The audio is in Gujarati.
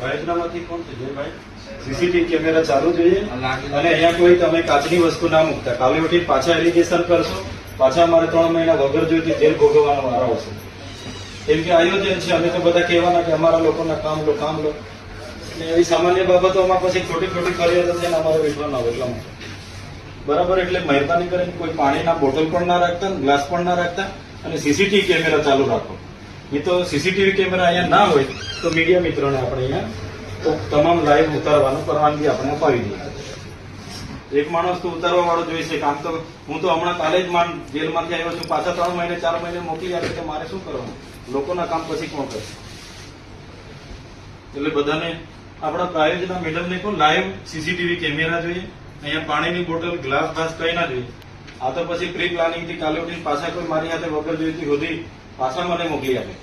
પ્રયત્નમાંથી કોણ છે ભાઈ? સીસીટીવી કેમેરા ચાલુ જોઈએ અને અહીંયા કોઈ તમે કાચની વસ્તુ ના મૂકતા. કાલે ઉઠી પાછા એલિગેશન કરશો, પાછા અમારે 3 મહિના વગર જોઈતી જેલ ભોગવવાનો વારો આવશે. કેમ કે આયોજન છે, અમે તો બધા કહેવાના કે અમારા લોકોના કામ લો. એટલે એવી સામાન્ય બાબતોમાં પછી ખોટી ફરિયાદ છે ને અમારે વિશ્વાસ ના હોય એટલા માટે. બરાબર, એટલે મહેરબાની કરીને કોઈ પાણીના બોટલ પણ ના રાખતા, ગ્લાસ પણ ના રાખતા અને સીસીટીવી કેમેરા ચાલુ રાખો. એ તો સીસીટીવી કેમેરા અહીંયા ના હોય તો મીડિયા મિત્રોને આપણે અહીંયા તમામ લાઈવ ઉતારવાનું પરવાનગી આપણે અપાવી દઈએ. એક માણસ તો ઉતારવા વાળો જોઈશે. આમ તો હું તો હમણાં કાલે જ જેલમાંથી આવ્યો છું, પાછા 3 મહિને 4 મહિને મોકલી આપે તો મારે શું કરવાનું? લોકોના કામ પછી કોણ કરશે? એટલે બધાને આપણા પ્રાયોજના મેડમને કહો લાઈવ સીસીટીવી કેમેરા જોઈએ. અહીંયા પાણીની બોટલ, ગ્લાસ બાસ કઈ ના જોઈએ. આ તો પછી પ્રી પ્લાનિંગ થી કાલે ઉઠીને પાછા કોઈ મારી હાથે વગર જોઈતી હોતી પાછા મને મોકલી આપે.